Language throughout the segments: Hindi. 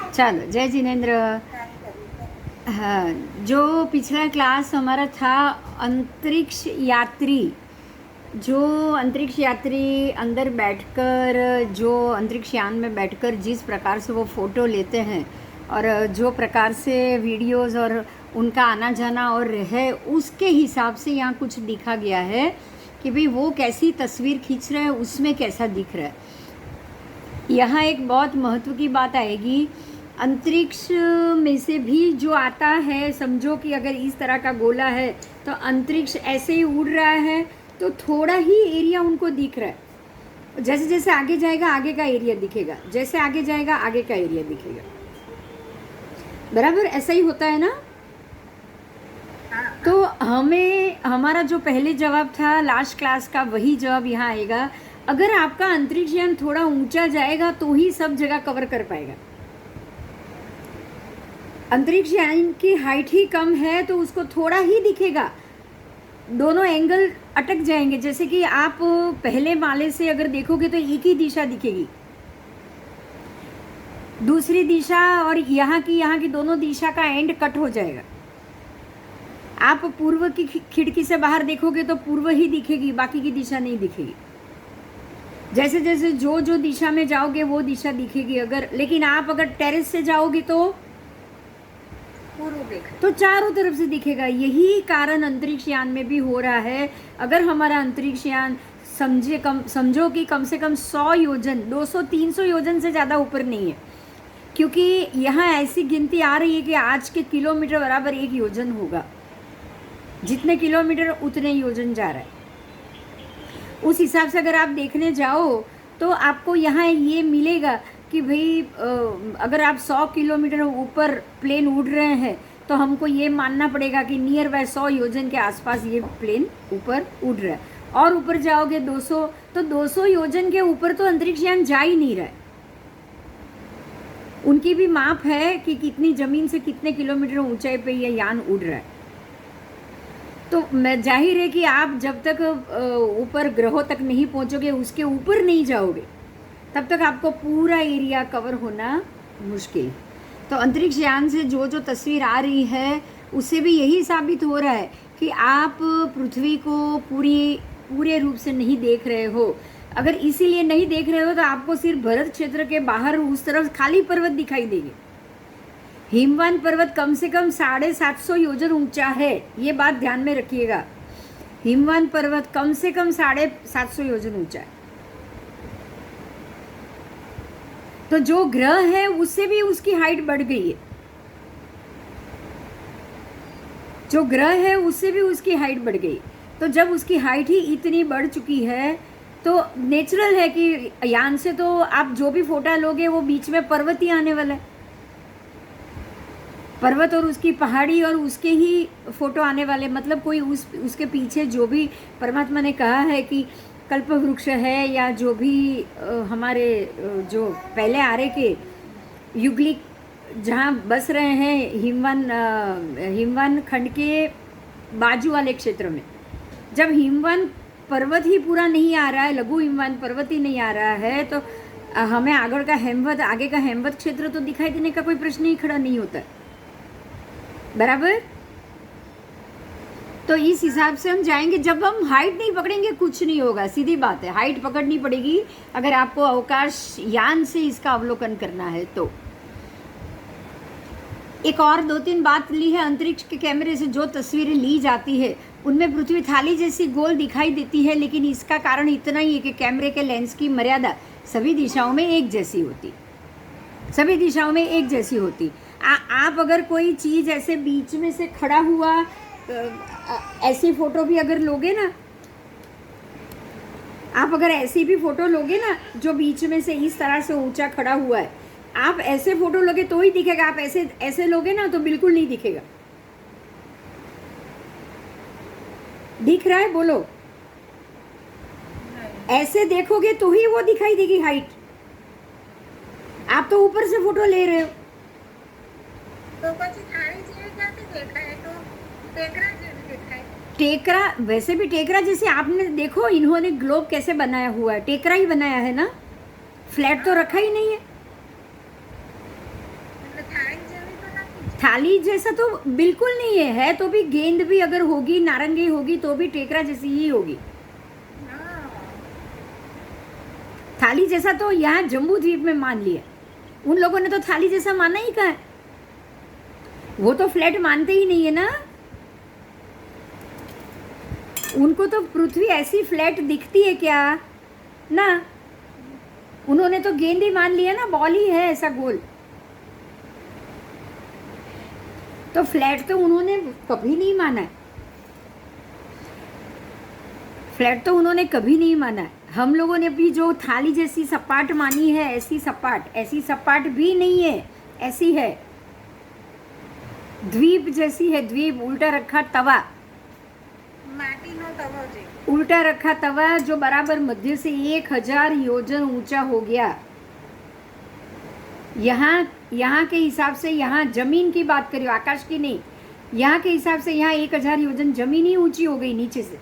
चलो, जय जिनेन्द्र। हाँ, जो पिछला क्लास हमारा था अंतरिक्ष यात्री, जो अंतरिक्ष यात्री अंदर बैठकर, जो अंतरिक्ष यान में बैठकर जिस प्रकार से वो फ़ोटो लेते हैं और जो प्रकार से वीडियोस और उनका आना जाना और है, उसके हिसाब से यहाँ कुछ दिखा गया है कि भाई वो कैसी तस्वीर खींच रहे हैं, उसमें कैसा दिख रहा है। यहाँ एक बहुत महत्व की बात आएगी, अंतरिक्ष में से भी जो आता है, समझो कि अगर इस तरह का गोला है तो अंतरिक्ष ऐसे ही उड़ रहा है तो थोड़ा ही एरिया उनको दिख रहा है। जैसे जैसे आगे जाएगा आगे का एरिया दिखेगा, जैसे आगे जाएगा आगे का एरिया दिखेगा। बराबर ऐसा ही होता है ना। तो हमें हमारा जो पहले जवाब था लास्ट क्लास का, वही जवाब यहाँ आएगा। अगर आपका अंतरिक्ष यान थोड़ा ऊंचा जाएगा तो ही सब जगह कवर कर पाएगा। अंतरिक्ष यान की हाइट ही कम है तो उसको थोड़ा ही दिखेगा, दोनों एंगल अटक जाएंगे। जैसे कि आप पहले माले से अगर देखोगे तो एक ही दिशा दिखेगी, दूसरी दिशा और यहाँ की दोनों दिशा का एंड कट हो जाएगा। आप पूर्व की खिड़की से बाहर देखोगे तो पूर्व ही दिखेगी, बाकी की दिशा नहीं दिखेगी। जैसे जैसे जो दिशा में जाओगे वो दिशा दिखेगी। लेकिन आप अगर टेरेस से जाओगे तो तो चारों तरफ से दिखेगा। यही कारण अंतरिक्ष यान में भी हो रहा है। अगर हमारा अंतरिक्ष यान समझो कि कम से कम 100 योजन, 200-300 योजन से ज़्यादा ऊपर नहीं है, क्योंकि यहाँ ऐसी गिनती आ रही है कि आज के किलोमीटर बराबर 1 योजन होगा। जितने किलोमीटर उतने योजन जा रहा है। उस हिसाब से अगर आप देखने जाओ तो आपको यहाँ ये मिलेगा कि भाई अगर आप 100 किलोमीटर ऊपर प्लेन उड़ रहे हैं तो हमको ये मानना पड़ेगा कि नियर बाय 100 योजन के आसपास ये प्लेन ऊपर उड़ रहा है। और ऊपर जाओगे 200, तो 200 योजन के ऊपर तो अंतरिक्ष यान जा ही नहीं रहा है। उनकी भी माप है कि कितनी ज़मीन से कितने किलोमीटर ऊंचाई पे ये यान उड़ रहा है। तो मैं जाहिर है कि आप जब तक ऊपर ग्रहों तक नहीं पहुंचोगे, उसके ऊपर नहीं जाओगे, तब तक आपको पूरा एरिया कवर होना मुश्किल। तो अंतरिक्ष यान से जो तस्वीर आ रही है उससे भी यही साबित हो रहा है कि आप पृथ्वी को पूरे रूप से नहीं देख रहे हो। अगर इसीलिए नहीं देख रहे हो तो आपको सिर्फ भरत क्षेत्र के बाहर उस तरफ खाली पर्वत दिखाई देंगे। हिमवान पर्वत कम से कम 750 योजन ऊंचा है, ये बात ध्यान में रखिएगा। हिमवान पर्वत कम से कम 750 योजन ऊंचा है। तो जो ग्रह है उससे भी उसकी हाइट बढ़ गई है। जो ग्रह है उससे भी उसकी हाइट बढ़ गई। तो जब उसकी हाइट ही इतनी बढ़ चुकी है तो नेचुरल है कि यान से तो आप जो भी फोटो लोगे वो बीच में पर्वत ही आने वाला है। पर्वत और उसकी पहाड़ी और उसके ही फोटो आने वाले। मतलब कोई उसके पीछे जो भी परमात्मा ने कहा है कि कल्प वृक्ष है, या जो भी हमारे जो पहले आरे के युगलिक जहाँ बस रहे हैं हिमवान खंड के बाजू वाले क्षेत्र में, जब हिमवान पर्वत ही पूरा नहीं आ रहा है, लघु हिमवान पर्वत ही नहीं आ रहा है, तो हमें आगे का हेमवत क्षेत्र तो दिखाई देने का कोई प्रश्न ही खड़ा नहीं होता। बराबर। तो इस हिसाब से हम जाएंगे। जब हम हाइट नहीं पकड़ेंगे कुछ नहीं होगा, सीधी बात है। हाइट पकड़नी पड़ेगी अगर आपको अवकाश यान से इसका अवलोकन करना है तो। एक और 2-3 बात ली है। अंतरिक्ष के कैमरे से जो तस्वीरें ली जाती है उनमें पृथ्वी थाली जैसी गोल दिखाई देती है, लेकिन इसका कारण इतना ही है कि कैमरे के लेंस की मर्यादा सभी दिशाओं में एक जैसी होती। आप अगर कोई चीज़ ऐसे बीच में से खड़ा हुआ ऐसी फोटो भी अगर लोगे ना, आप अगर ऐसी भी फोटो लोगे ना जो बीच में से इस तरह से ऊंचा खड़ा हुआ है, आप ऐसे फोटो लोगे तो ही दिखेगा। आप ऐसे लोगे ना तो बिल्कुल नहीं दिखेगा। दिख रहा है? बोलो। ऐसे देखोगे तो ही वो दिखाई देगी हाइट। आप तो ऊपर से फोटो ले रहे हो। तो પછી થાળી જેવી ક્યાંથી દેખાય? તો ટેકરા જેવી દેખાય। टेकरा, वैसे भी टेकरा जैसे आपने देखो इन्होंने ग्लोब कैसे बनाया हुआ है, टेकरा ही बनाया है ना, फ्लैट तो रखा ही नहीं है। थाली जैसा तो बिल्कुल नहीं है तो भी गेंद भी अगर होगी नारंगी होगी तो भी टेकरा जैसी ही होगी। हाँ, थाली जैसा तो यहाँ जम्बू द्वीप में मान लिया, उन लोगों ने तो थाली जैसा माना ही कहा है, वो तो फ्लैट मानते ही नहीं है ना, उनको तो पृथ्वी ऐसी फ्लैट दिखती है क्या ना, उन्होंने तो गेंद ही मान लिया ना, बॉल ही है ऐसा गोल, तो फ्लैट तो उन्होंने कभी नहीं माना है, फ्लैट तो उन्होंने कभी नहीं माना है। हम लोगों ने भी जो थाली जैसी सपाट मानी है, ऐसी सपाट भी नहीं है, ऐसी है द्वीप जैसी है, द्वीप उल्टा रखा तवा, माटीनो तवो जे। उल्टा रखा तवा जो बराबर मध्य से 1000 योजन ऊंचा हो गया। यहाँ के हिसाब से, यहाँ जमीन की बात करियो, आकाश की नहीं, यहाँ के हिसाब से यहाँ 1000 योजन जमीन ही ऊंची हो गई नीचे से।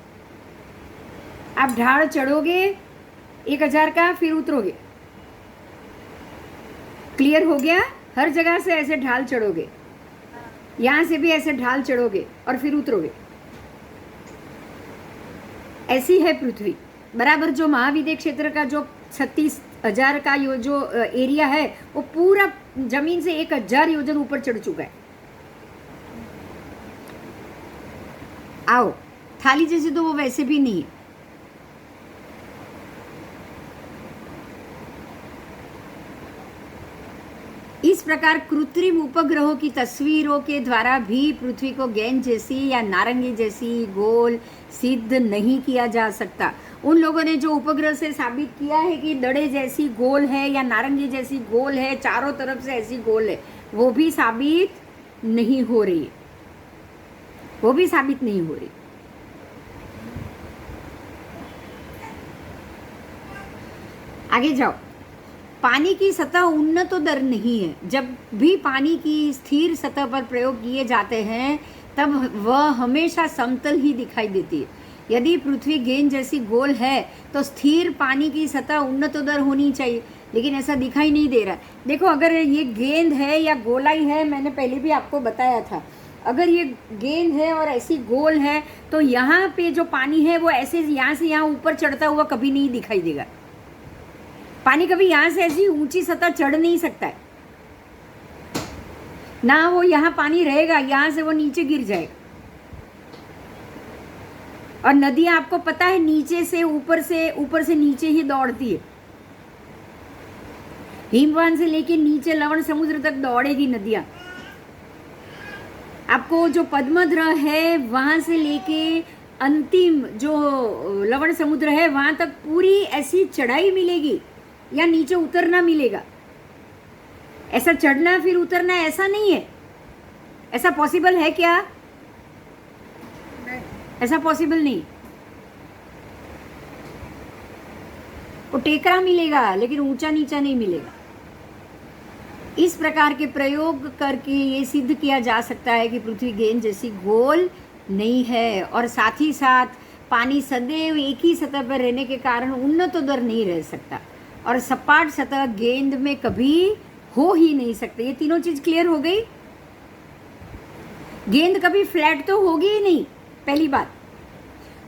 आप ढाल चढ़ोगे 1000 का, फिर उतरोगे, क्लियर हो गया, हर जगह से ऐसे ढाल चढ़ोगे, यहाँ से भी ऐसे ढाल चढ़ोगे और फिर उतरोगे, ऐसी है पृथ्वी। बराबर जो महाविद्य क्षेत्र का जो 36,000 का जो एरिया है वो पूरा जमीन से 1000 योजन ऊपर चढ़ चुका है। आओ, थाली जैसे तो वो वैसे भी नहीं है। इस प्रकार कृत्रिम उपग्रहों की तस्वीरों के द्वारा भी पृथ्वी को गेंद जैसी या नारंगी जैसी गोल सिद्ध नहीं किया जा सकता। उन लोगों ने जो उपग्रह से साबित किया है कि दड़े जैसी गोल है या नारंगी जैसी गोल है, चारों तरफ से ऐसी गोल है, वो भी साबित नहीं हो रही, वो भी साबित नहीं हो रही। आगे जाओ। पानी की सतह उन्नत दर नहीं है। जब भी पानी की स्थिर सतह पर प्रयोग किए जाते हैं तब वह हमेशा समतल ही दिखाई देती है। यदि पृथ्वी गेंद जैसी गोल है तो स्थिर पानी की सतह उन्नत दर होनी चाहिए, लेकिन ऐसा दिखाई नहीं दे रहा। देखो, अगर ये गेंद है या गोलाई है, मैंने पहले भी आपको बताया था, अगर ये गेंद है और ऐसी गोल है तो यहाँ पे जो पानी है वो ऐसे यहाँ से यहाँ ऊपर चढ़ता हुआ कभी नहीं दिखाई देगा। पानी कभी यहाँ से ऐसी ऊंची सतह चढ़ नहीं सकता है ना, वो यहाँ पानी रहेगा, यहाँ से वो नीचे गिर जाएगा। और नदियाँ आपको पता है नीचे से ऊपर से नीचे ही दौड़ती है। हिमवान से लेके नीचे लवण समुद्र तक दौड़ेगी नदियाँ। आपको जो पद्मध्र है वहाँ से लेके अंतिम जो लवण समुद्र है वहाँ तक पूरी ऐसी चढ़ाई मिलेगी या नीचे उतरना मिलेगा। ऐसा चढ़ना फिर उतरना ऐसा नहीं है। ऐसा पॉसिबल है क्या? नहीं। ऐसा पॉसिबल नहीं। वो टेकरा मिलेगा लेकिन ऊंचा नीचा नहीं मिलेगा। इस प्रकार के प्रयोग करके ये सिद्ध किया जा सकता है कि पृथ्वी गेंद जैसी गोल नहीं है, और साथ ही साथ पानी सदैव एक ही सतह पर रहने के कारण उन्नत दर नहीं रह सकता, और सपाट सतह गेंद में कभी हो ही नहीं सकते। ये तीनों चीज क्लियर हो गई। गेंद कभी फ्लैट तो होगी ही नहीं, पहली बात।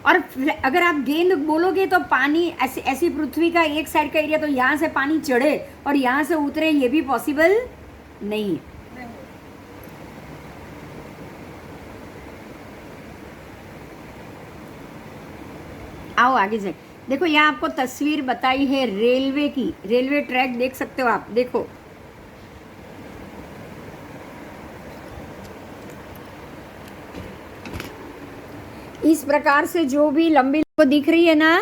और अगर आप गेंद बोलोगे तो पानी ऐसी पृथ्वी का एक साइड का एरिया तो यहाँ से पानी चढ़े और यहाँ से उतरे, ये भी पॉसिबल नहीं है। आओ आगे जाए। देखो, यहाँ आपको तस्वीर बताई है रेलवे की, रेलवे ट्रैक देख सकते हो आप, देखो इस प्रकार से जो भी लंबी को दिख रही है ना,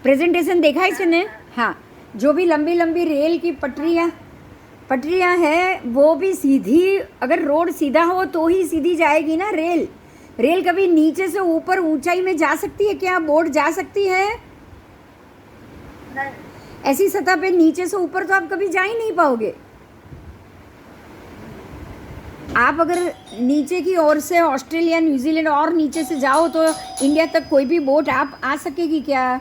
प्रेजेंटेशन देखा है इसने? हाँ, जो भी लंबी लंबी रेल की पटरियाँ है वो भी सीधी, अगर रोड सीधा हो तो ही सीधी जाएगी ना रेल। रेल कभी नीचे से ऊपर ऊंचाई में जा सकती है क्या? बोट जा सकती है? नहीं। ऐसी सतह पे नीचे से ऊपर तो आप कभी जा ही नहीं पाओगे। आप अगर नीचे की ओर से ऑस्ट्रेलिया, न्यूजीलैंड और नीचे से जाओ तो इंडिया तक कोई भी बोट आप आ सकेगी क्या?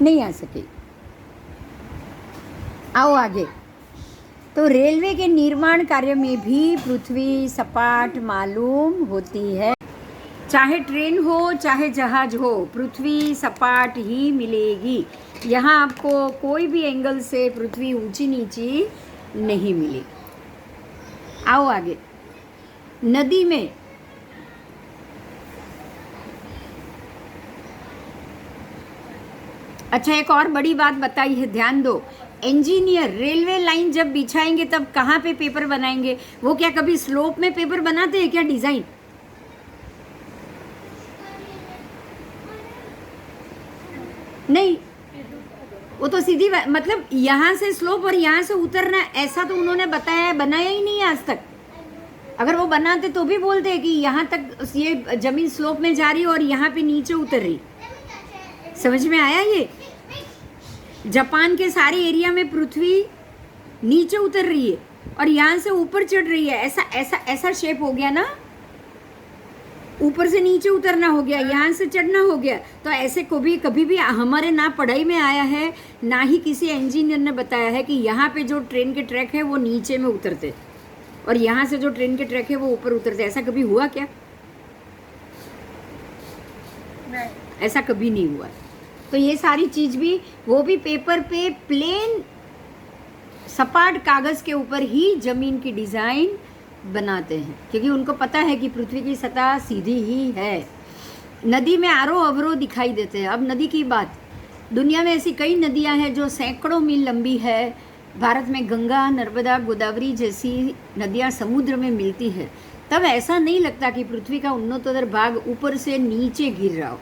नहीं आ सकेगी। आओ आगे। तो रेलवे के निर्माण कार्य में भी पृथ्वी सपाट मालूम होती है। चाहे ट्रेन हो चाहे जहाज हो, पृथ्वी सपाट ही मिलेगी। यहाँ आपको कोई भी एंगल से पृथ्वी ऊंची नीची नहीं मिलेगी। आओ आगे। नदी में अच्छा, एक और बड़ी बात बताई है, ध्यान दो। इंजीनियर रेलवे लाइन जब बिछाएंगे तब कहाँ पे पेपर बनाएंगे? वो क्या कभी स्लोप में पेपर बनाते हैं क्या? डिजाइन नहीं, वो तो सीधी मतलब यहाँ से स्लोप और यहाँ से उतरना, ऐसा तो उन्होंने बताया बनाया ही नहीं है आज तक। अगर वो बनाते तो भी बोलते हैं कि यहाँ तक ये जमीन स्लोप में जा रही है और यहाँ पे नीचे उतर रही। समझ में आया? ये जापान के सारे एरिया में पृथ्वी नीचे उतर रही है और यहाँ से ऊपर चढ़ रही है। ऐसा ऐसा ऐसा शेप हो गया ना, ऊपर से नीचे उतरना हो गया, यहाँ से चढ़ना हो गया। तो ऐसे कभी भी हमारे ना पढ़ाई में आया है, ना ही किसी इंजीनियर ने बताया है कि यहाँ पे जो ट्रेन के ट्रैक है वो नीचे में उतरते और यहाँ से जो ट्रेन के ट्रैक है वो ऊपर उतरते। ऐसा कभी हुआ क्या? नहीं, ऐसा कभी नहीं हुआ। तो ये सारी चीज भी, वो भी पेपर पे प्लेन सपाट कागज के ऊपर ही जमीन की डिजाइन बनाते हैं, क्योंकि उनको पता है कि पृथ्वी की सतह सीधी ही है। नदी में आरोह अवरोह दिखाई देते हैं। अब नदी की बात, दुनिया में ऐसी कई नदियां हैं जो सैकड़ों मील लंबी है। भारत में गंगा, नर्मदा, गोदावरी जैसी नदियां समुद्र में मिलती है। तब ऐसा नहीं लगता कि पृथ्वी का उन्नतोत्तर भाग ऊपर से नीचे गिर रहा हो।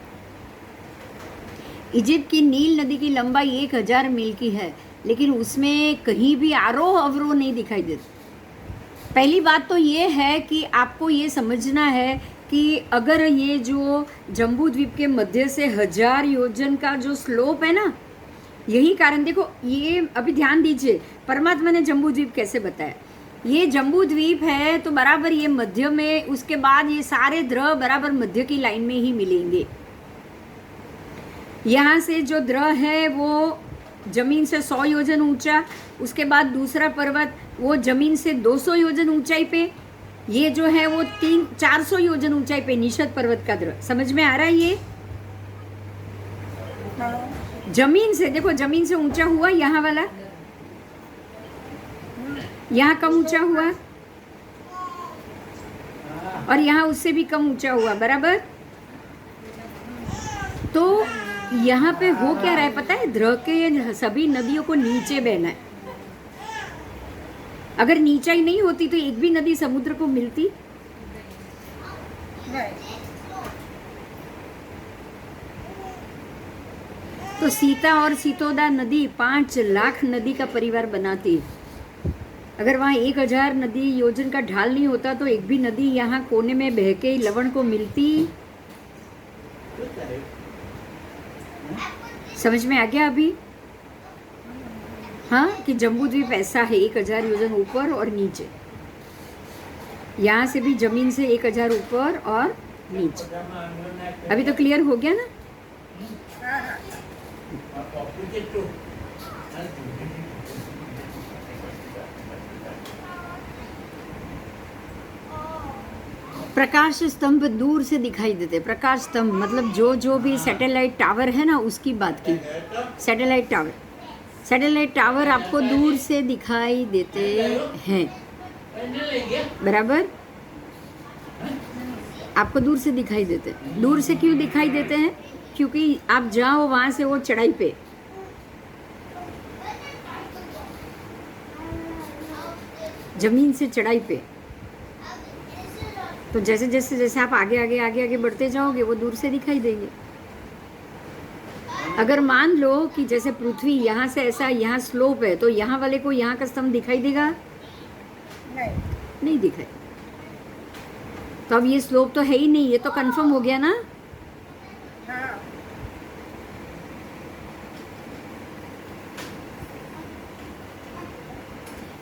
इजिप्ट की नील नदी की लंबाई 1000 मील की है, लेकिन उसमें कहीं भी आरोह अवरोह नहीं दिखाई देता। पहली बात तो ये है कि आपको ये समझना है कि अगर ये जो जम्बू द्वीप के मध्य से 1000 योजन का जो स्लोप है ना, यही कारण, देखो ये अभी ध्यान दीजिए, परमात्मा ने जम्बू द्वीप कैसे बताया। ये जम्बू द्वीप है तो बराबर ये मध्य में, उसके बाद ये सारे ग्रह बराबर मध्य की लाइन में ही मिलेंगे। यहाँ से जो ग्रह है वो जमीन से 100 योजन ऊंचा, उसके बाद दूसरा पर्वत वो जमीन से 200 योजन ऊंचाई पे, ये जो है वो 400 योजन ऊंचाई पे निषद पर्वत का ग्रह। समझ में आ रहा है? ये जमीन से, देखो जमीन से ऊंचा हुआ यहाँ वाला, यहाँ कम ऊंचा हुआ और यहाँ उससे भी कम ऊंचा हुआ, बराबर। तो यहाँ पे हो क्या रहा है पता है? द्रव के सभी नदियों को नीचे बहना है। अगर नीचाई नहीं होती तो एक भी नदी समुद्र को मिलती? तो सीता और सीतोदा नदी 5 लाख नदी का परिवार बनाती है। अगर वहाँ 1000 नदी योजन का ढाल नहीं होता तो एक भी नदी यहाँ कोने में बह के लवण को मिलती? समझ में आ गया अभी? हाँ, कि जम्बू द्वीप ऐसा है, 1000 योजन ऊपर और नीचे। यहाँ से भी जमीन से 1000 ऊपर और नीचे। अभी तो क्लियर हो गया ना? प्रकाश स्तंभ दूर से दिखाई देते। प्रकाश स्तंभ मतलब जो भी सैटेलाइट टावर है ना, उसकी बात की। सैटेलाइट टावर आपको दूर से दिखाई देते हैं, बराबर। आपको दूर से दिखाई देते हैं। दूर से क्यों दिखाई देते हैं? क्योंकि आप जाओ वहां से वो चढ़ाई पे, जमीन से चढ़ाई पे, तो जैसे जैसे जैसे आप आगे बढ़ते जाओगे वो दूर से दिखाई देंगे। अगर मान लो कि जैसे पृथ्वी यहाँ से ऐसा, यहाँ स्लोप है, तो यहाँ वाले को यहाँ का स्तंभ दिखाई देगा? नहीं दिखाई। तो अब ये स्लोप तो है ही नहीं, ये तो कंफर्म हो गया ना।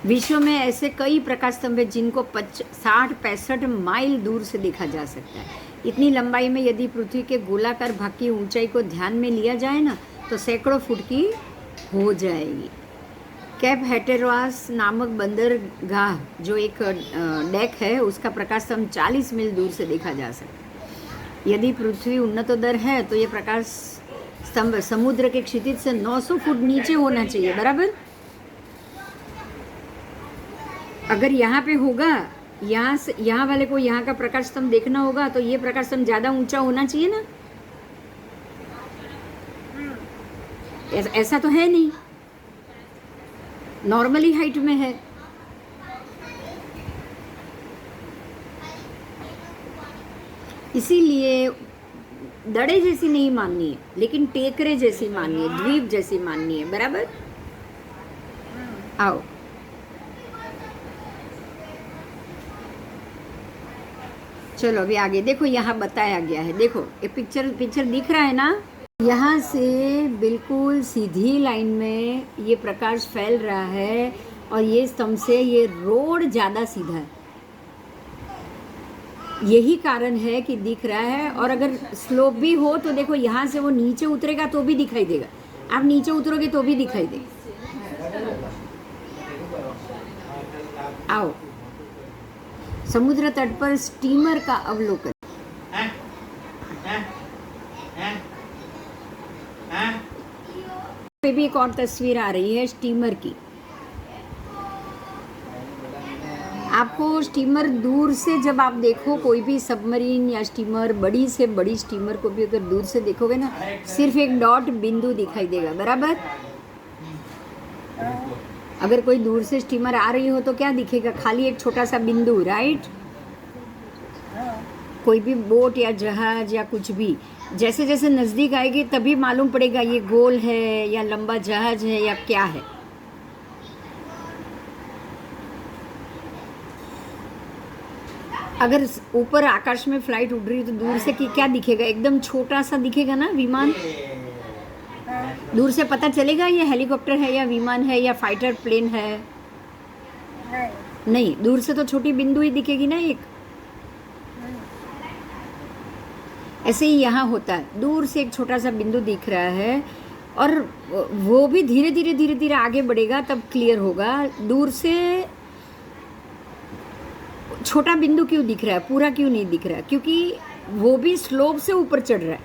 विश्व में ऐसे कई प्रकाश स्तंभ हैं जिनको 60-65 माइल दूर से देखा जा सकता है। इतनी लंबाई में यदि पृथ्वी के गोलाकार भाग की ऊंचाई को ध्यान में लिया जाए ना, तो सैकड़ों फुट की हो जाएगी। कैप हेटेरास नामक बंदरगाह जो एक डेक है, उसका प्रकाश स्तंभ 40 मील दूर से देखा जा सकता है। यदि पृथ्वी उन्नतोदर है तो ये प्रकाश स्तंभ समुद्र के क्षितिज से 900 फुट नीचे होना चाहिए, बराबर। अगर यहाँ पे होगा, यहाँ से यहाँ वाले को यहाँ का प्रकाश स्तंभ देखना होगा तो ये प्रकाश स्तंभ ज़्यादा ऊंचा होना चाहिए ना। ऐसा तो है नहीं, नॉर्मली हाइट में है। इसीलिए दड़े जैसी नहीं माननी है, लेकिन टेकरे जैसी माननी है, द्वीप जैसी माननी है, बराबर। आओ, चलो अभी आगे देखो, यहाँ बताया गया है। देखो ये पिक्चर दिख रहा है ना, यहाँ से बिल्कुल सीधी लाइन में ये प्रकाश फैल रहा है और ये स्तंभ से ये रोड ज़्यादा सीधा है। यही कारण है कि दिख रहा है। और अगर स्लोप भी हो तो देखो, यहाँ से वो नीचे उतरेगा तो भी दिखाई देगा, आप नीचे उतरोगे तो भी दिखाई देगा। आओ, समुद्र तट पर स्टीमर का अवलोकन। पे भी एक और तस्वीर आ रही है स्टीमर की। आपको स्टीमर दूर से जब आप देखो, कोई भी सबमरीन या स्टीमर, बड़ी से बड़ी स्टीमर को भी अगर दूर से देखोगे ना, सिर्फ एक डॉट बिंदु दिखाई देगा, बराबर। अगर कोई दूर से स्टीमर आ रही हो तो क्या दिखेगा? खाली एक छोटा सा बिंदु, राइट। कोई भी बोट या जहाज या कुछ भी जैसे जैसे नज़दीक आएगी तभी मालूम पड़ेगा ये गोल है या लंबा जहाज है या क्या है। अगर ऊपर आकाश में फ्लाइट उड़ रही है तो दूर से क्या दिखेगा? एकदम छोटा सा दिखेगा ना विमान। दूर से पता चलेगा ये हेलीकॉप्टर है या विमान है या फाइटर प्लेन है? नहीं, दूर से तो छोटी बिंदु ही दिखेगी ना एक। ऐसे ही यहाँ होता है, दूर से एक छोटा सा बिंदु दिख रहा है और वो भी धीरे धीरे आगे बढ़ेगा तब क्लियर होगा। दूर से छोटा बिंदु क्यों दिख रहा है, पूरा क्यों नहीं दिख रहा है? क्योंकि वो भी स्लोप से ऊपर चढ़ रहा है।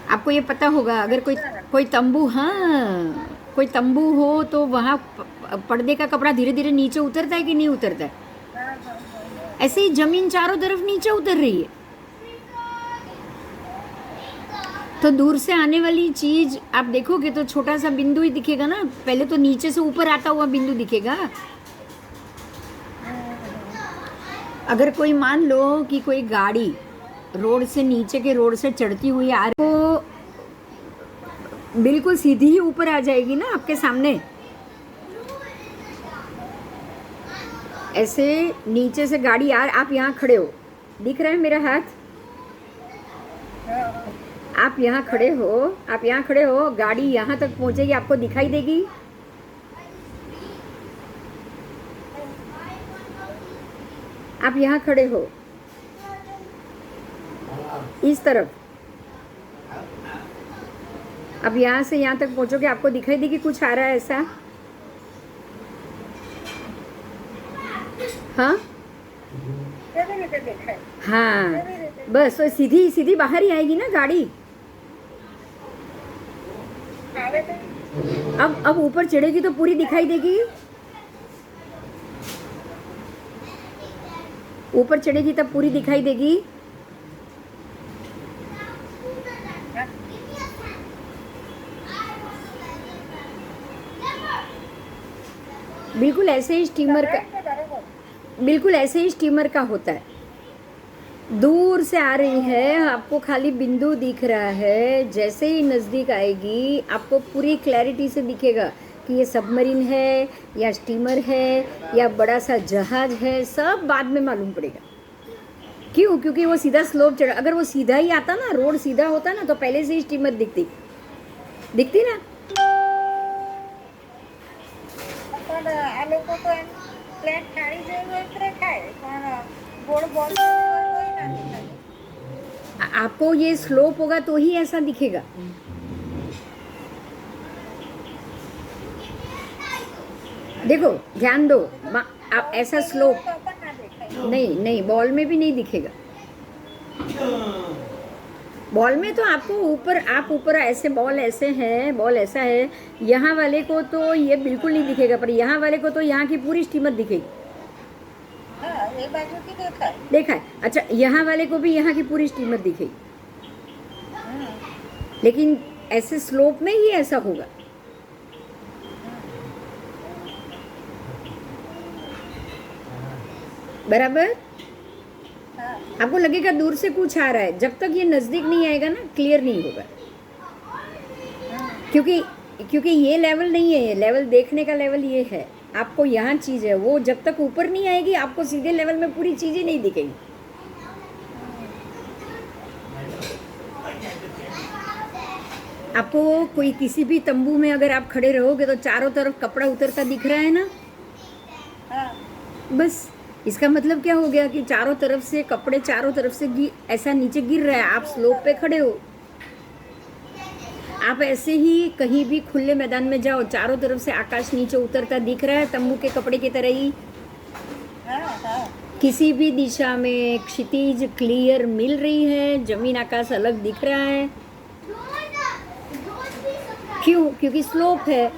आपको ये पता होगा, अगर कोई तंबू, हाँ, कोई तंबू हो तो वहाँ पर्दे का कपड़ा धीरे धीरे नीचे उतरता है कि नहीं उतरता है? ऐसे ही जमीन चारों तरफ नीचे उतर रही है। तो दूर से आने वाली चीज आप देखोगे तो छोटा सा बिंदु ही दिखेगा ना। पहले तो नीचे से ऊपर आता हुआ बिंदु दिखेगा। अगर कोई मान लो कि कोई गाड़ी रोड से, नीचे के रोड से चढ़ती हुई आ रही, तो बिल्कुल सीधी ही ऊपर आ जाएगी ना आपके सामने। ऐसे नीचे से गाड़ी आप यहाँ खड़े हो, दिख रहा है मेरा हाथ? आप यहाँ खड़े हो, गाड़ी यहाँ तक पहुँचेगी, आपको दिखाई देगी? आप यहाँ खड़े हो इस तरफ, अब यहाँ से यहाँ तक पहुँचोगे, आपको दिखाई देगी कुछ आ रहा है ऐसा? हाँ हाँ, बस तो सीधी बाहर ही आएगी ना गाड़ी। अब ऊपर चढ़ेगी तो पूरी दिखाई देगी। ऊपर चढ़ेगी तब पूरी दिखाई देगी। बिल्कुल ऐसे ही स्टीमर का होता है। दूर से आ रही है, आपको खाली बिंदु दिख रहा है। जैसे ही नज़दीक आएगी आपको पूरी क्लैरिटी से दिखेगा कि ये सबमरीन है या स्टीमर है या बड़ा सा जहाज है, सब बाद में मालूम पड़ेगा। क्यों? क्योंकि वो सीधा स्लोप चढ़ा। अगर वो सीधा ही आता ना, रोड सीधा होता ना, तो पहले से ही स्टीमर दिखती ना। आपको ये स्लोप होगा तो ही ऐसा दिखेगा। देखो ध्यान दो, आप ऐसा स्लोप, तो अपन ना देखाय। नहीं नहीं, बॉल में भी नहीं दिखेगा। बॉल में तो आपको ऊपर, आप ऊपर ऐसे, बॉल ऐसे है, बॉल ऐसा है, यहाँ वाले को तो ये बिल्कुल नहीं दिखेगा, पर यहाँ वाले को तो यहाँ की पूरी स्टीमर दिखेगी। हाँ, ये बाजू की देखाय। देखा है? अच्छा, यहाँ वाले को भी यहाँ की पूरी स्टीमर दिखेगी, लेकिन ऐसे स्लोप में ही ऐसा होगा। बराबर? हाँ, आपको लगेगा दूर से कुछ आ रहा है, जब तक ये नज़दीक नहीं आएगा ना, क्लियर नहीं होगा। क्योंकि क्योंकि ये लेवल नहीं है, ये लेवल देखने का लेवल ये है, आपको यहाँ चीज़ है, वो जब तक ऊपर नहीं आएगी आपको सीधे लेवल में पूरी चीज़ें नहीं दिखेगी। आपको कोई किसी भी तंबू में अगर आप खड़े रहोगे तो चारों तरफ कपड़ा उतरता दिख रहा है ना, हाँ, बस इसका मतलब क्या हो गया कि चारों तरफ से कपड़े, चारों तरफ से ऐसा नीचे गिर रहा है, आप स्लोप पे खड़े हो। आप ऐसे ही कहीं भी खुले मैदान में जाओ, चारों तरफ से आकाश नीचे उतरता दिख रहा है, तंबू के कपड़े की तरह ही। हाँ, हाँ, किसी भी दिशा में क्षितिज क्लियर मिल रही है, जमीन आकाश अलग दिख रहा है। क्यों? क्योंकि स्लोप है,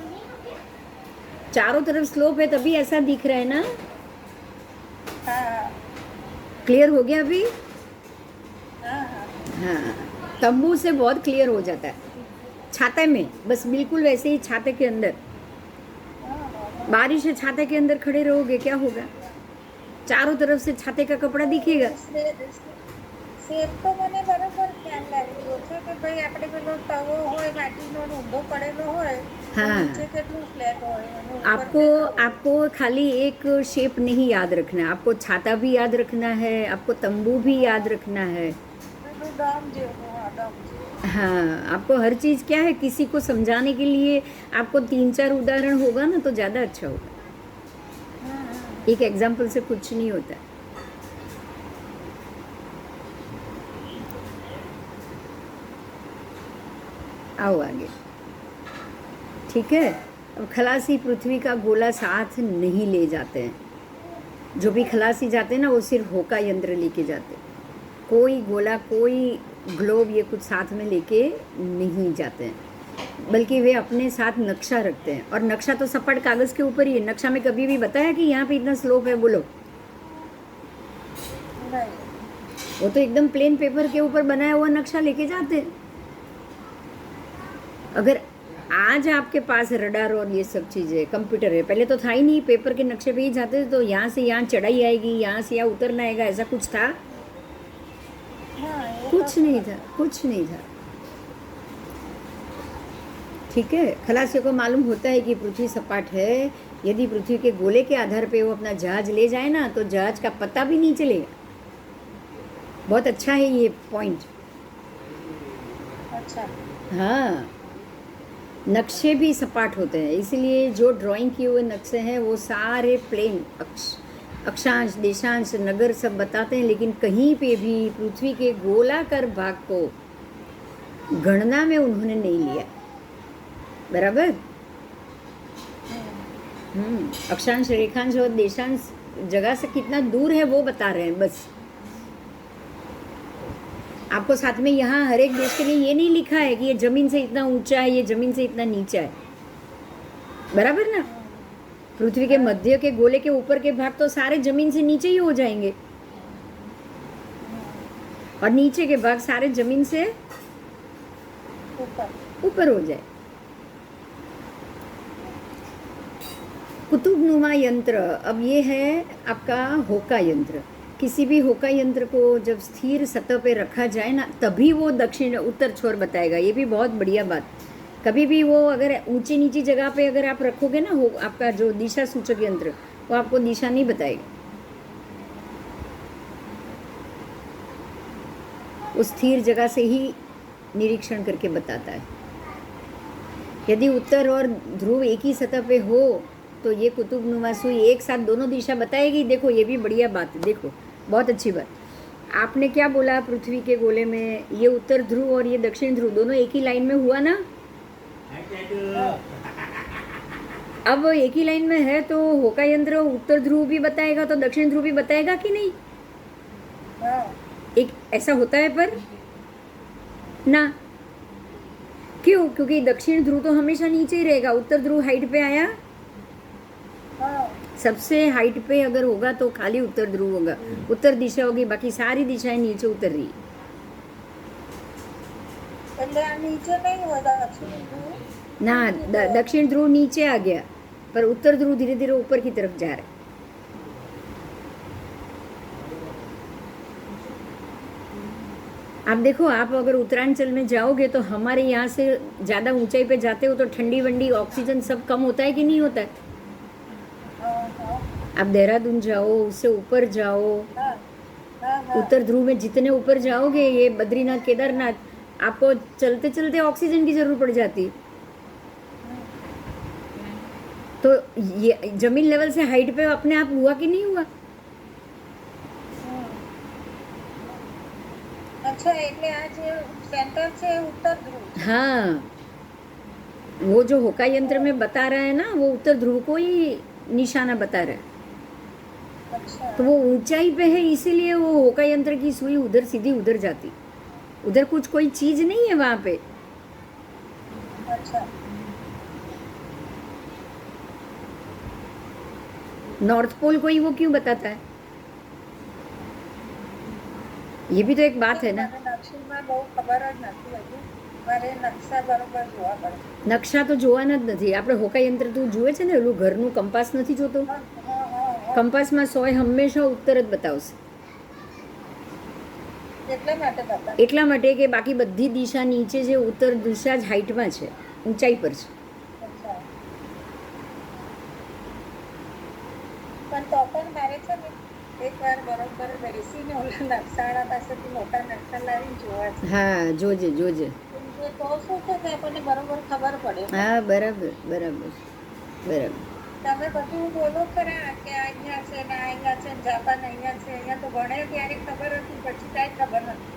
चारों तरफ स्लोप है, तभी ऐसा दिख रहा है ना। हाँ, क्लियर हो गया अभी? हाँ, हाँ, तंबू से बहुत क्लियर हो जाता है। छाते में बस बिल्कुल वैसे ही, छाते के अंदर हाँ, बारिश है, छाते के अंदर खड़े रहोगे क्या होगा? चारों तरफ से छाते का कपड़ा दिखेगा। શેપ તો મને બરોબર ખ્યાલ લાગી ગયો છે કે ભાઈ આપણે પેલો તવો હોય માટીનો ને ઊંધો પડેલો હોય તો हाँ। નીચે કેટલું ફ્લેટ હોય અને ઉપર आपको કેટલું आपको खाली एक शेप नहीं याद रखना है, आपको छाता भी याद रखना है, आपको तंबू भी याद रखना है। પેલું ડમ જેવું, હા, ડમ જેવું। हाँ, आपको हर चीज़ क्या है, किसी को समझाने के लिए आपको 3-4 उदाहरण होगा ना तो ज़्यादा अच्छा होगा। एक एग्जाम्पल से कुछ नहीं होता है। आओ आगे, ठीक है। अब खलासी पृथ्वी का गोला साथ नहीं ले जाते हैं। जो भी खलासी जाते हैं ना, वो सिर्फ होका यंत्र लेके जाते हैं, कोई गोला, कोई ग्लोब ये कुछ साथ में लेके नहीं जाते हैं, बल्कि वे अपने साथ नक्शा रखते हैं। और नक्शा तो सपाट कागज़ के ऊपर ही है। नक्शा में कभी भी बताया कि यहाँ पे इतना स्लोप है? बोलो। નહીં, वो तो एकदम प्लेन पेपर के ऊपर बनाया हुआ नक्शा लेके जाते हैं। अगर आज आपके पास रडार और ये सब चीज़ें, कंप्यूटर है, पहले तो था ही नहीं, पेपर के नक्शे पे ही जाते थे, तो यहाँ से यहाँ चढ़ाई आएगी, यहाँ से यहाँ उतरना आएगा, ऐसा कुछ था? હા, એ कुछ नहीं था, कुछ नहीं था। ठीक है, खलासियों को मालूम होता है कि पृथ्वी सपाट है। यदि पृथ्वी के गोले के आधार पे वो अपना जहाज ले जाए ना, तो जहाज का पता भी नहीं चलेगा। बहुत अच्छा है ये पॉइंट। અચ્છા, हाँ, नक्शे भी सपाट होते हैं, इसलिए जो ड्राइंग किए हुए नक्शे हैं वो सारे प्लेन, अक्षांश, देशांश, नगर सब बताते हैं, लेकिन कहीं पे भी पृथ्वी के गोलाकार भाग को गणना में उन्होंने नहीं लिया। बराबर? अक्षांश, रेखांश और देशांश जगह से कितना दूर है वो बता रहे हैं बस। आपको साथ में यहाँ हर एक देश के लिए ये नहीं लिखा है कि ये जमीन से इतना ऊंचा है, ये जमीन से इतना नीचा है। बराबर ना? पृथ्वी के मध्य के गोले के ऊपर के भाग तो सारे जमीन से नीचे ही हो जाएंगे, और नीचे के भाग सारे जमीन से ઉપર, ऊपर हो जाए। कुतुबनुमा यंत्र, अब ये है आपका होका यंत्र। किसी भी होका यंत्र को जब स्थिर सतह पे रखा जाए ना, तभी वो दक्षिण उत्तर छोर बताएगा। ये भी बहुत बढ़िया बात। कभी भी वो अगर ऊंची नीची जगह पे अगर आप रखोगे ना, हो आपका जो दिशा सूचक यंत्र, वो आपको दिशा नहीं बताएगा। उस स्थिर जगह से ही निरीक्षण करके बताता है। यदि उत्तर और ध्रुव एक ही सतह पे हो तो ये कुतुबनुमा सुई एक साथ दोनों दिशा बताएगी। देखो, ये भी बढ़िया बात है। देखो, बहुत अच्छी बात। आपने क्या बोला, पृथ्वी के गोले में ये उत्तर ध्रुव और ये दक्षिण ध्रुव दोनों एक ही लाइन में हुआ ना? अब एक ही लाइन में है तो होका यंत्र उत्तर ध्रुव भी बताएगा तो दक्षिण ध्रुव भी बताएगा कि नहीं? हाँ एक ऐसा होता है पर ना, क्यों? क्योंकि दक्षिण ध्रुव तो हमेशा नीचे ही रहेगा, उत्तर ध्रुव हाइट पे आया, हाँ सबसे हाइट पे अगर होगा तो खाली उत्तर ध्रुव होगा, उत्तर दिशा होगी, बाकी सारी दिशाएं नीचे उतर रही। એટલે આ નીચે નહીં હોય દક્ષિણ ધ્રુવ ना दक्षिण ध्रुव नीचे आ गया पर उत्तर ध्रुव धीरे धीरे ऊपर की तरफ जा रहा है। आप देखो, आप अगर उत्तरांचल में जाओगे तो हमारे यहाँ से ज़्यादा ऊंचाई पे जाते हो तो ठंडी वंडी ऑक्सीजन सब कम होता है कि नहीं होता है? हाँ हाँ आप देहरादून जाओ, उससे ऊपर जाओ, हाँ हाँ हाँ उत्तर ध्रुव में जितने ऊपर जाओगे, ये बद्रीनाथ केदारनाथ, आपको चलते चलते ऑक्सीजन की जरूरत पड़ जाती। तो ये जमीन लेवल से हाइट पे अपने आप हुआ कि नहीं हुआ? अच्छा એટલે આ જે સેન્ટર છે એ ઉત્તર ધ્રુવ છે. हाँ, वो जो होका यंत्र में बता रहा है ना, वो उत्तर ध्रुव को ही निशाना बता रहा है। अच्छा तो वो ऊंचाई पे है, इसीलिए वो होका यंत्र की सुई उधर सीधी उधर जाती, उधर कुछ कोई चीज नहीं है वहां पे। अच्छा नॉर्थ पोल को ही वो क्यों बताता है? ये भी तो एक बात है ना। મને દક્ષિણમાં બહુ ખબર જ નથી હજુ. મારે નકશા બરોબર જોવા પડે. નકશા તો જોવાના જ નથી આપણે, હોકા યંત્ર તું જુએ છે ને, ઓલું ઘરનું કંપાસ નથી જોતો, હા હા હા હા. કંપાસમાં 100 હંમેશા ઉત્તર જ બતાવશે, એટલા માટે બતા. એટલા માટે કે બાકી બધી દિશા નીચે છે, ઉત્તર દિશા જ હાઈટમાં છે, ઊંચાઈ પર છે। અચ્છા પણ તો પણ મારે છે ને એકવાર બરોબર બેસીને ઓલા નકશાળા પાસેથી મોટા નકશા લાવીને જોવા છે. હા, જોજે જોજે। એ તો શું છે કે આપણને બરોબર ખબર પડે. હા, બરાબર બરાબર બરાબર। તમે બધું બોલો ખરા કે આ અહીંયા છે ને આ અહીંયા છે ને જાપાન અહીંયા છે, અહીંયા તો ભણે ત્યારે ખબર હતી, પછી કાંઈ ખબર નથી.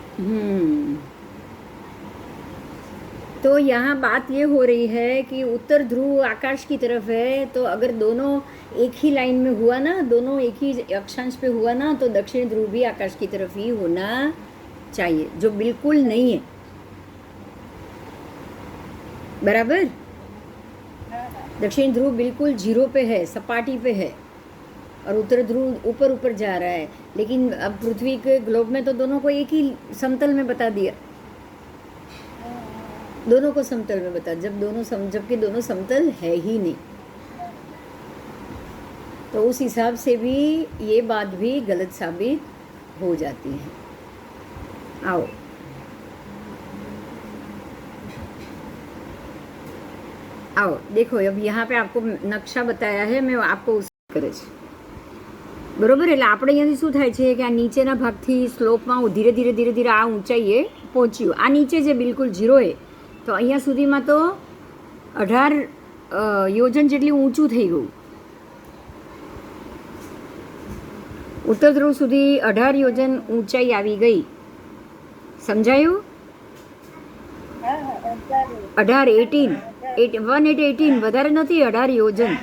तो यहाँ बात ये हो रही है कि उत्तर ध्रुव आकाश की तरफ है, तो अगर दोनों एक ही लाइन में हुआ ना, दोनों एक ही अक्षांश पे हुआ ना, तो दक्षिण ध्रुव भी आकाश की तरफ ही होना चाहिए, जो बिल्कुल नहीं है। बराबर? હા હા दक्षिण ध्रुव बिल्कुल जीरो पे है, सपाटी पे है, और उत्तर ध्रुव ऊपर ऊपर जा रहा है। लेकिन अब पृथ्वी के ग्लोब में तो दोनों को एक ही समतल में बता दिया, दोनों को समतल में बता, जबकि दोनों समतल है ही नहीं, तो उस हिसाब से भी ये बात भी गलत साबित हो जाती है। आओ आओ देखो, अब यहाँ पे आपको नक्शा बताया है, मैं आपको उस करे છે બરોબર। એટલે આપણે અહીંયાથી શું થાય છે કે આ નીચેના ભાગથી સ્લોપમાં ધીરે ધીરે ધીરે ધીરે આ ઊંચાઈએ પહોંચ્યું, આ નીચે જે બિલકુલ ઝીરોએ, તો અહીંયા સુધીમાં તો 18 યોજન જેટલી ઊંચું થઈ ગયું, ઉત્તર ધ્રુવ સુધી 18 યોજન ઊંચાઈ આવી ગઈ, સમજાયું? હા હા સમજાયું. 18 18 વધારે નથી, 18 યોજન।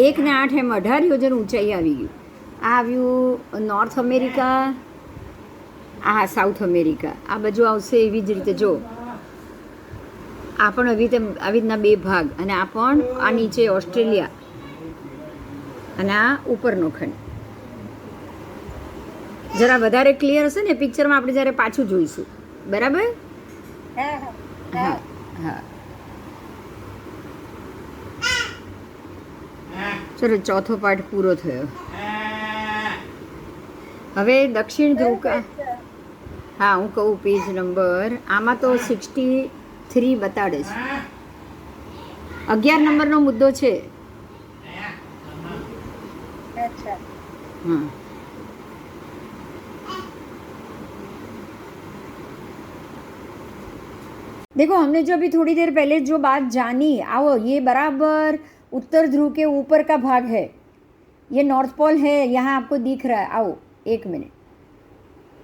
એક ને 8 એમ 18 યોજન ઊંચાઈ આવી ગયું। આ આવ્યું નોર્થ અમેરિકા, આ સાઉથ અમેરિકા, આ બાજુ આવશે એવી જ રીતે। જો આ પણ આવી રીતના બે ભાગ, અને આ પણ આ નીચે ઓસ્ટ્રેલિયા, અને આ ઉપરનો ખંડ। જરા વધારે ક્લિયર હશે ને પિક્ચરમાં, આપણે જ્યારે પાછું જોઈશું, બરાબર? હા હા હા હા, ચલો ચોથો પાઠ પૂરો થયો। હવે દક્ષિણ ધ્રુવ કા, હા હું કહું પેજ નંબર, આમાં તો 63 બતાડે છે, 11 નંબરનો મુદ્દો છે। અચ્છા हाँ, देखो हमने जो अभी थोड़ी देर पहले जो बात जानी, आओ ये बराबर उत्तर ध्रुव के ऊपर का भाग है, ये नॉर्थ पोल है, यहाँ आपको दिख रहा है, आओ एक मिनट,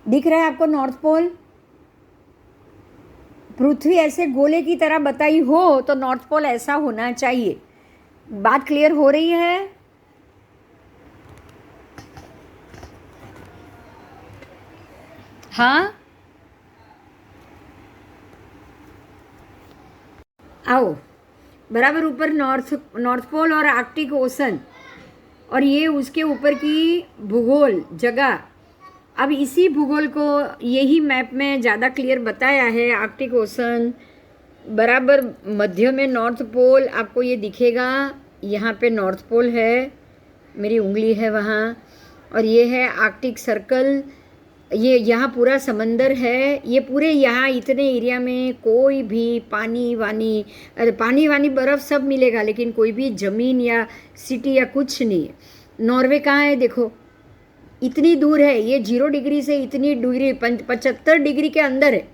दिख रहा है आपको नॉर्थ पोल? पृथ्वी ऐसे गोले की तरह बताई हो तो नॉर्थ पोल ऐसा होना चाहिए। बात क्लियर हो रही है? हाँ, आओ बराबर ऊपर नॉर्थ पोल और आर्कटिक ओशन, और ये उसके ऊपर की भूगोल जगह। अब इसी भूगोल को यही मैप में ज़्यादा क्लियर बताया है। आर्कटिक ओशन बराबर मध्य में नॉर्थ पोल आपको ये दिखेगा। यहाँ पे नॉर्थ पोल है, मेरी उंगली है वहाँ, और ये है आर्कटिक सर्कल। ये यहाँ पूरा समंदर है। ये पूरे यहाँ इतने एरिया में कोई भी पानी वानी बर्फ़ सब मिलेगा, लेकिन कोई भी ज़मीन या सिटी या कुछ नहीं है। नॉर्वे कहाँ है देखो, इतनी दूर है। ये 0 डिग्री से इतनी डिग्री 75 डिग्री के अंदर है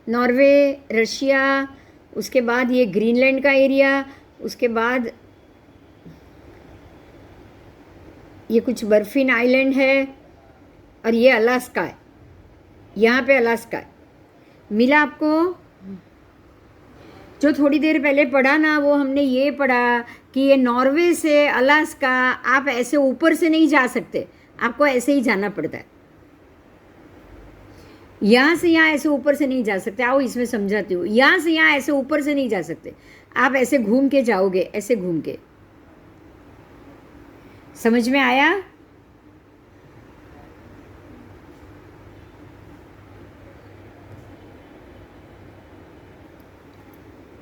नॉर्वे, रशिया, उसके बाद ये ग्रीनलैंड का एरिया, उसके बाद ये कुछ बर्फीन आइलैंड है, और ये अलास्का है। यहाँ पे अलास्का है। मिला आपको? जो थोड़ी देर पहले पढ़ा ना, वो हमने ये पढ़ा कि ये नॉर्वे से अलास्का आप ऐसे ऊपर से नहीं जा सकते, आपको ऐसे ही जाना पड़ता है। यहाँ से यहाँ ऐसे ऊपर से नहीं जा सकते। आओ इसमें समझाती हूँ। यहाँ से यहाँ ऐसे ऊपर से नहीं जा सकते, आप ऐसे घूम के जाओगे, ऐसे घूम के। समझ में आया?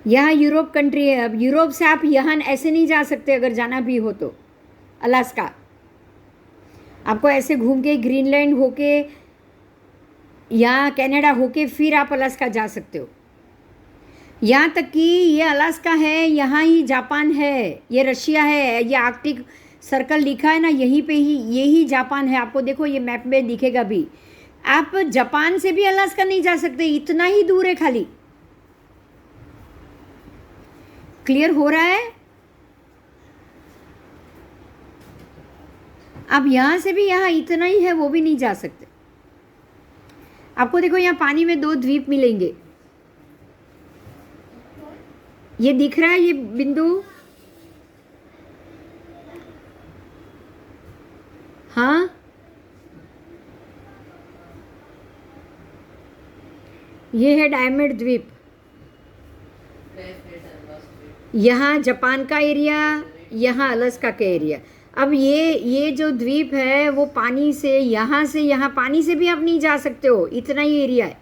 यहाँ यूरोप कंट्री है। अब यूरोप से आप यहाँ ऐसे नहीं जा सकते, अगर जाना भी हो तो। अलास्का आपको ऐसे घूम के ग्रीनलैंड होके या कनाडा होके फिर आप अलास्का जा सकते हो। यहाँ तक कि ये अलास्का है, यहाँ ही जापान है, ये रशिया है, ये आर्कटिक सर्कल लिखा है ना, यहीं पे ही यही जापान है। आपको देखो ये मैप में दिखेगा भी। आप जापान से भी अलास्का नहीं जा सकते, इतना ही दूर है खाली। क्लियर हो रहा है? आप यहाँ से भी यहाँ इतना ही है, वो भी नहीं जा सकते। आपको देखो यहाँ पानी में 2 द्वीप मिलेंगे। ये दिख रहा है ये बिंदु? हाँ, ये है डायमंड द्वीप। यहाँ जापान का एरिया, यहाँ अलास्का का एरिया। अब ये जो द्वीप है वो पानी से यहाँ पानी से भी आप नहीं जा सकते हो, इतना ही एरिया है।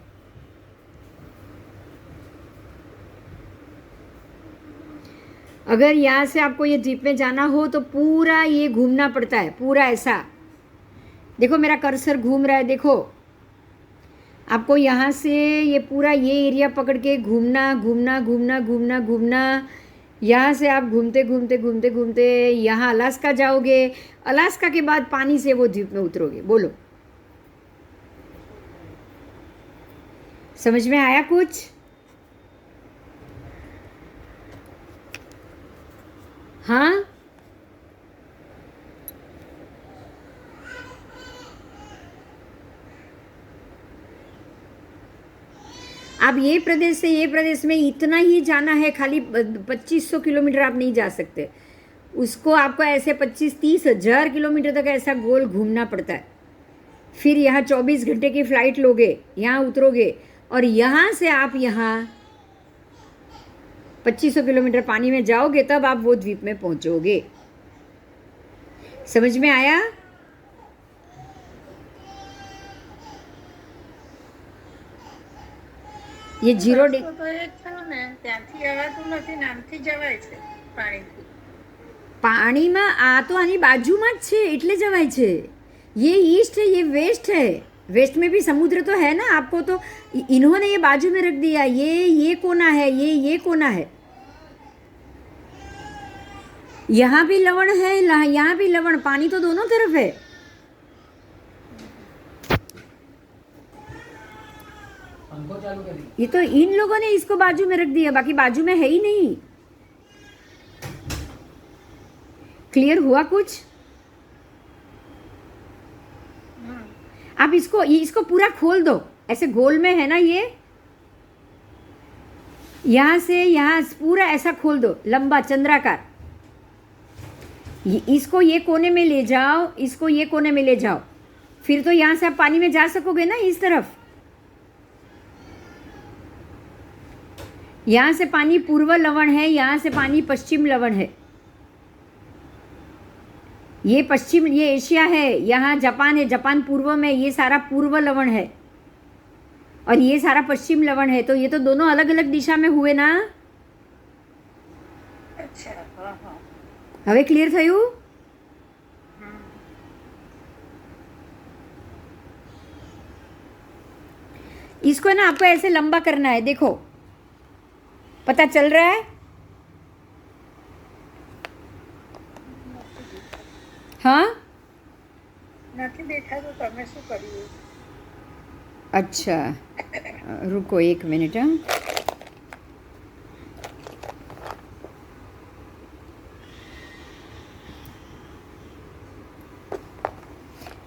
अगर यहाँ से आपको ये द्वीप में जाना हो तो पूरा ये घूमना पड़ता है, पूरा ऐसा। देखो मेरा कर्सर घूम रहा है, देखो। आपको यहाँ से ये पूरा ये एरिया पकड़ के घूमना। यहाँ से आप घूमते यहाँ अलास्का जाओगे। अलास्का के बाद पानी से वो द्वीप में उतरोगे। बोलो, समझ में आया कुछ? हाँ, आप ये प्रदेश से ये प्रदेश में इतना ही जाना है, खाली 2500 किलोमीटर आप नहीं जा सकते। उसको आपको ऐसे 25-30 हज़ार किलोमीटर तक ऐसा गोल घूमना पड़ता है। फिर यहाँ 24 घंटे की फ़्लाइट लोगे, यहाँ उतरोगे, और यहाँ से आप यहाँ 2500 किलोमीटर पानी में जाओगे, तब आप वो द्वीप में पहुँचोगे। समझ में आया? ये 0 પાણીમાં આ તો આની બાજુમાં જ છે, એટલે જવાય છે। ये ईस्ट है, ये वेस्ट है। वेस्ट में भी समुद्र तो है ना। आपको तो इन्होंने ये बाजू में रख दिया। ये कोना है, ये कोना है। यहाँ भी लवण है, यहाँ भी लवण। पानी तो दोनों तरफ है। ये तो इन लोगों ने इसको बाजू में रख दिया, बाकी बाजू में है ही नहीं। क्लियर हुआ कुछ? आप इसको पूरा खोल दो, ऐसे गोल में है ना ये, यहाँ से यहाँ पूरा ऐसा खोल दो, लंबा चंद्राकार। इसको ये कोने में ले जाओ, इसको ये कोने में ले जाओ, फिर तो यहाँ से आप पानी में जा सकोगे ना इस तरफ। यहाँ से पानी पूर्व लवण है, यहाँ से पानी पश्चिम लवण है। ये पश्चिम, ये एशिया है, यहाँ जापान है, जापान पूर्व में, ये सारा पूर्व लवण है और ये सारा पश्चिम लवण है। तो ये तो दोनों अलग अलग दिशा में हुए ना। अच्छा, हाँ हाँ। હવે ક્લિયર થયું? इसको ना आपको ऐसे लंबा करना है, देखो पता चल रहा है? हाँ નથી દેખાતું, તમે શું કર્યું? अच्छा रुको एक मिनट। हाँ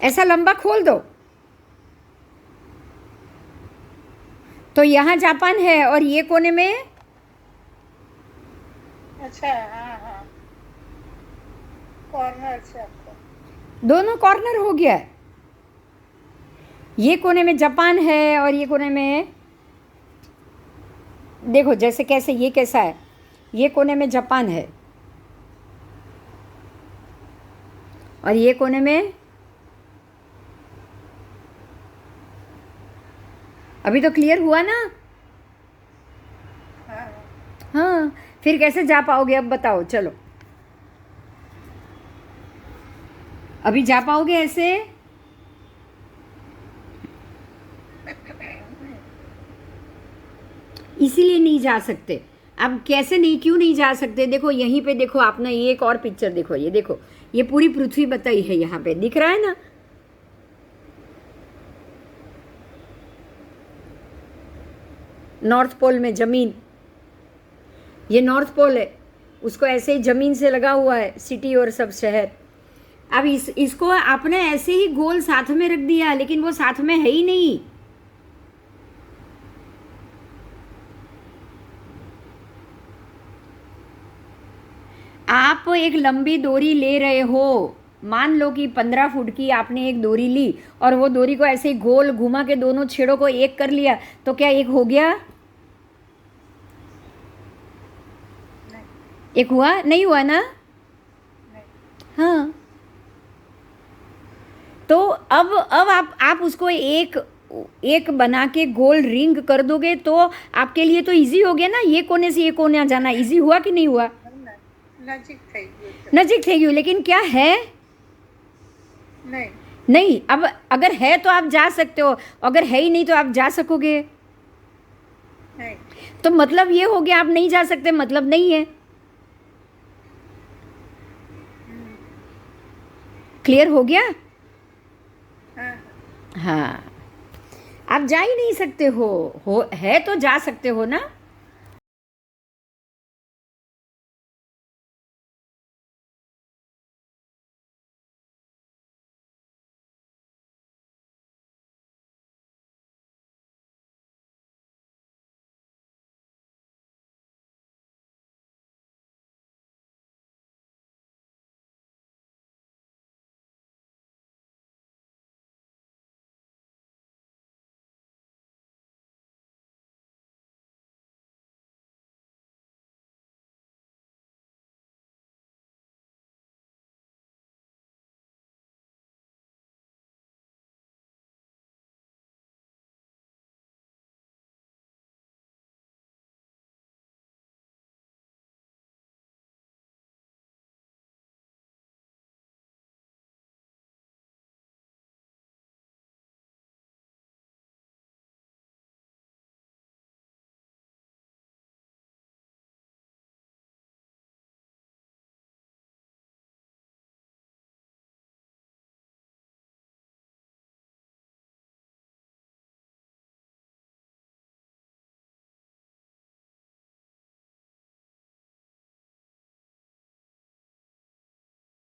ऐसा लंबा खोल दो। तो यहाँ जापान है और ये कोने में, अच्छा, हाँ हाँ, कॉर्नर से आपको। दोनों कॉर्नर हो गया है। ये कोने में जापान है और ये कोने में, देखो जैसे कैसे, ये कैसा है, ये कोने में जापान है और ये कोने में, अभी तो क्लियर हुआ ना? हाँ हाँ फिर कैसे जा पाओगे अब बताओ, चलो अभी जा पाओगे ऐसे? इसीलिए नहीं जा सकते। अब कैसे नहीं, क्यों नहीं जा सकते? देखो यहीं पे देखो, आपने ये एक और पिक्चर देखो, ये देखो, ये पूरी पृथ्वी बताई है, यहाँ पे दिख रहा है ना? नॉर्थ पोल में जमीन, ये नॉर्थ पोल है, उसको ऐसे ही जमीन से लगा हुआ है सिटी और सब शहर। अब इसको आपने ऐसे ही गोल साथ में रख दिया, लेकिन वो साथ में है ही नहीं। आप एक लंबी डोरी ले रहे हो, मान लो कि 15 फुट की आपने एक डोरी ली और वो डोरी को ऐसे गोल घुमा के दोनों छेड़ों को एक कर लिया, तो क्या एक हो गया? एक हुआ? नहीं हुआ ना? हाँ। तो अब आप उसको एक बना के गोल रिंग कर दोगे तो आपके लिए तो इजी हो गया ना। ये कोने से ये कोने जाना इजी हुआ कि नहीं हुआ? नजीक થઈ ગયું, नजीक થઈ गયું, लेकिन क्या है? नहीं नहीं। अब अगर है तो आप जा सकते हो, अगर है ही नहीं तो आप जा सकोगे? नहीं। तो मतलब ये हो गया आप नहीं जा सकते, मतलब नहीं है। क्लियर हो गया? हाँ हाँ, आप जा ही नहीं सकते हो, है तो जा सकते हो ना।